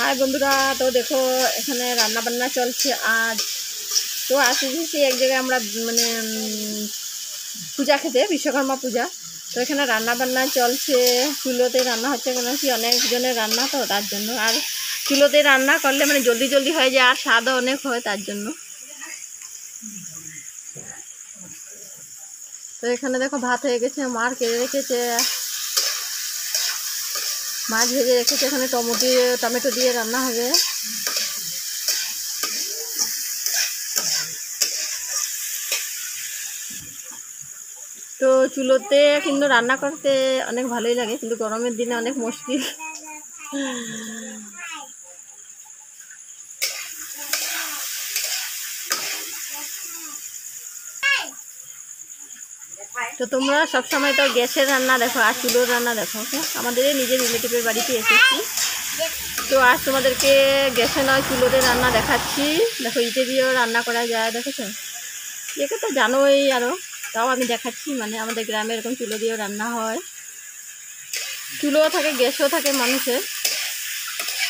हाय बंधुरा तो देखो এখানে রান্না বান্না চলছে आज তো আসছি এক জায়গায় আমরা মানে পূজা খেতে বিশ্বকর্মা পূজা তো এখানে রান্না বান্না চলছে চুলোতে রান্না হচ্ছে কারণ কি অনেক জনের রান্না তো তার জন্য আর চুলোতে রান্না করলে মানে জলদি জলদি হয়ে যায় আর স্বাদও অনেক হয় তার জন্য তো এখানে দেখো ভাত হয়ে গেছে মার কেটে রেখেছে মাছ ভেজে রেখেছে এখানে টমেটো দিয়ে রান্না হবে তো চুলোতে কিন্তু রান্না করতে অনেক ভালোই লাগে কিন্তু গরমের দিনে অনেক মুশকিল তো তোমরা সব সময় তো গ্যাসের রান্না দেখো আর চুলোর রান্না দেখো আমাদের নিজের রিলেটিভের বাড়িতে এসেছি তো আজ তোমাদেরকে গ্যাসে নয় চুলোতে রান্না দেখাচ্ছি দেখো ইটে দিয়েও রান্না করা যায় দেখেছো একে তো জানোই আরও তাও আমি দেখাচ্ছি মানে আমাদের গ্রামে এরকম চুলো দিয়েও রান্না হয় চুলোও থাকে গ্যাসও থাকে মানুষের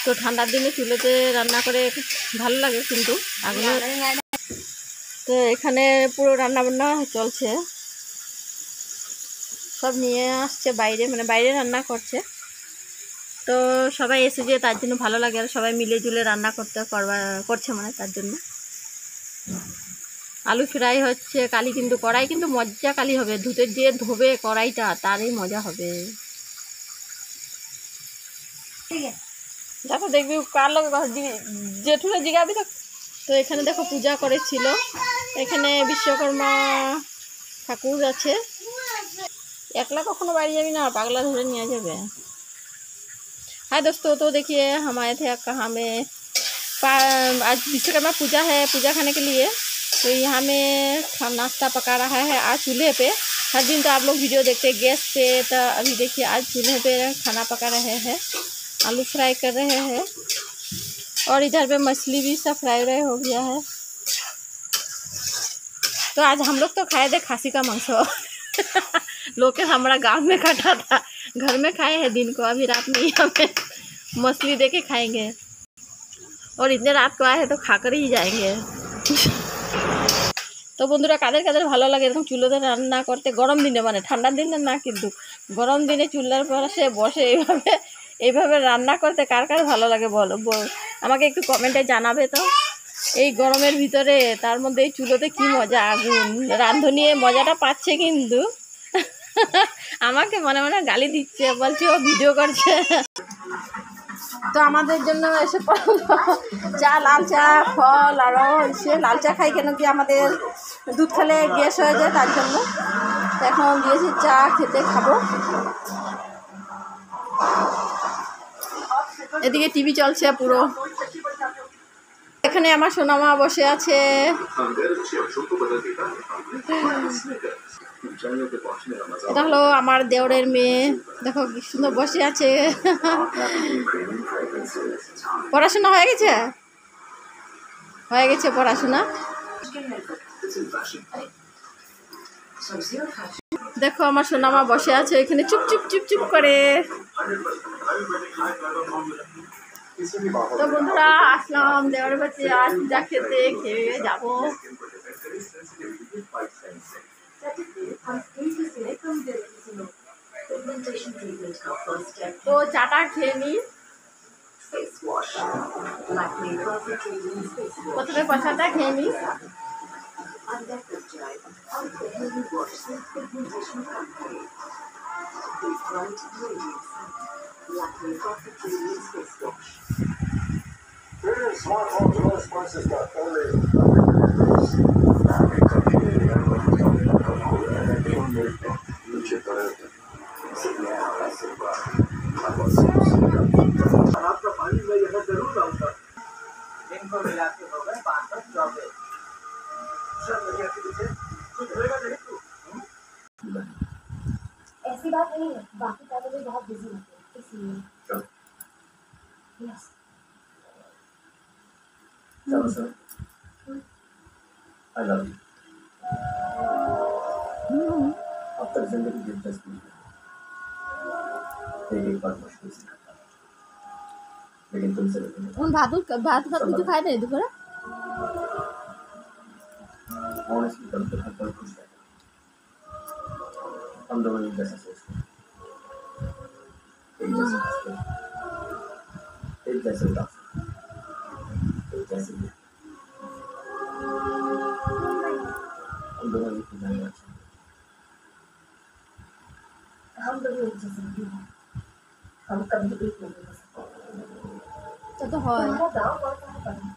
তো ঠান্ডার দিনে চুলোতে রান্না করে ভালো লাগে কিন্তু আগুনে তো এখানে পুরো রান্না বান্না চলছে সব নিয়ে আসছে বাইরে মানে বাইরে রান্না করছে তো সবাই এসেছে তার জন্য ভালো লাগে আর সবাই মিলে জুলে রান্না করছে মানে তার জন্য আলু ফ্রাই হচ্ছে কালি কিন্তু কড়াই কিন্তু মজা কালি হবে ধুতে দিয়ে ধোবে কড়াইটা তারই মজা হবে দেখো দেখবি কার লোক জেঠুরে জিগাবি তো এখানে দেখো পূজা করেছিল এখানে বিশ্বকর্মা ঠাকুর আছে একলা কখনো বাড়ি যাবি না पागला धरे নিয়ে যাবে हाय दोस्तों तो देखिए हम आए थे कहाँ में आज विश्वकर्मा पूजा है पूजा खाने के लिए तो यहाँ में नाश्ता पका रहा है आज चूल्हे पे हर दिन तो आप लोग वीडियो देखते हैं गैस पे तो अभी देखिए आज चूल्हे पे खाना पका रहे हैं आलू फ्राई कर रहे हैं और इधर पे मछली भी सब फ्राई हो गया है तो आज हम लोग तो खाए थे खासी का मांस लोग के हमारा गांव में कटा था घर में खाए हैं दिन को अभी रात में हमें मछली दे के खाएंगे और इतने रात को आए हैं तो खाकर ही जाएंगे तो बंधुरा काদের কাদের ভালো লাগে এরকম চুলোতে রান্না করতে গরম দিনে মানে ঠান্ডার দিনে না কিন্তু গরম দিনে চুলার পাশে বসে এইভাবে রান্না করতে কার কার ভালো লাগে বলো আমাকে একটু কমেন্টে জানাবে তো এই গরমের ভিতরে তার মধ্যে এই চুলোতে কি মজা আগুন রাঁধুনি মজাটা পাচ্ছে কিন্তু আমাকে মনে মনে গালি দিচ্ছে বলছে ও ভিডিও করছে তো আমাদের জন্য এসে চা লাল চা ফল আরও এসে লাল চা খাই কেন কি আমাদের দুধ খেলে গ্যাস হয়ে যায় তার জন্য তো এখন দিয়েছি চা খেতে খাবো এদিকে টিভি চলছে পুরো এখানে আমার সোনামা বসে আছে এটা হলো আমার দেওরের মেয়ে দেখো কি সুন্দর বসে আছে পড়াশোনা হয়ে গেছে পড়াশোনা দেখো আমার সোনামা বসে আছে এখানে চুপ চুপ চুপ চুপ করে তো বন্ধুরা আসলাম দেওয়ার বাড়িতে আজ পূজা খেতে খেয়ে যাবো তো চাটা খেয়ে নি প্রথমে প্রসাদটা খেয়ে নি ऐसी बात नहीं है बाकी कामों में बहुत बिजी होते हैं इसलिए यस आई लव यू अब तक जिंदगी दिलचस्पी है एक बार मुश्किल से लेकिन तुमसे नहीं। ভাত কিছু খায় নাই দুপুরে? ऑनेस्टली कल तो हर पल खुश रहता। हम दोनों एक जैसा सोचते हैं, एक जैसे हंसते हैं, एक जैसे उदास हैं, एक जैसे ही। हम दोनों एक ही जाने अच्छा। हम दोनों एक जैसे नहीं हैं। हम कभी एक नहीं हो सकते। তা তো হয়। तुम्हारा गाँव कौन सा है पता है?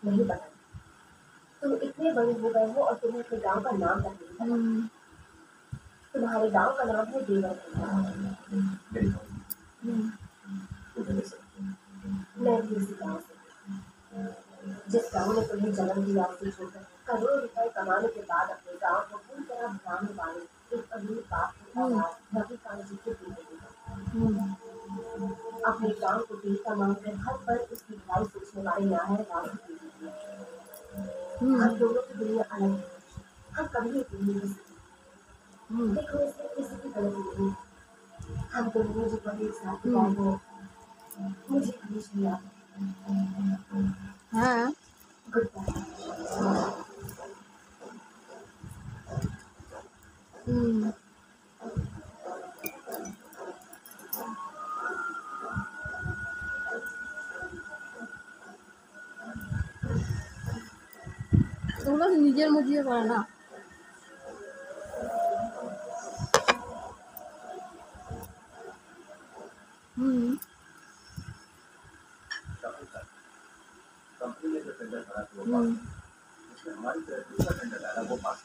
नहीं पता। तुम इतने बड़े हो गए हो और तुम्हें अपने गाँव का नाम तक नहीं पता। হুম तुम्हारे गाँव का नाम है देवर। मेरी बात হুম मुझे नहीं सकती। मैं भी इसी गाँव से हूँ। जिस गाँव ने तुम्हें जन्म दिया उसे छोड़कर करोड़ों रुपए कमाने के बाद अपने गाँव को पूरी तरह भुलाने वाले एक अमीर बाप की औलाद रविकांत जी के बेटे थे। হুম अपने गाँव को देवता मानकर हर पल उसकी भलाई सोचने वाले नारायण राव की बेटी थी। হুম हम दोनों की दुनिया अलग है। हम कभी एक नहीं हो सकते। হুম देखो इसमें किसी की गलती नहीं। हम दोनों जो पल एक साथ बिताए हैं मुझे हमेशा याद है। হ্যাঁ गुड बाय। হুম ওগুলো নিজের মধ্যে করে না। হুম कंपनी में जो टेंडर भरा था वो হুম पास, उसमें हमारी तरफ दूसरा टेंडर आया वो पास।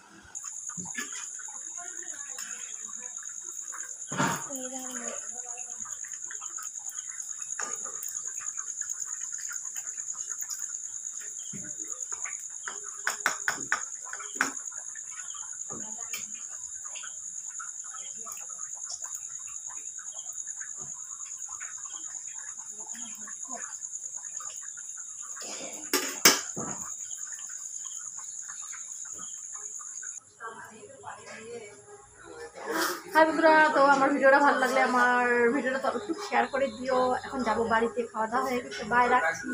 হ্যাঁ বন্ধুরা, তো আমার ভিডিওটা ভালো লাগলে আমার ভিডিওটা তো একটু শেয়ার করে দিও। এখন যাবো বাড়িতে, খাওয়া দাওয়া হয়ে গেছে, বাই, রাখছি।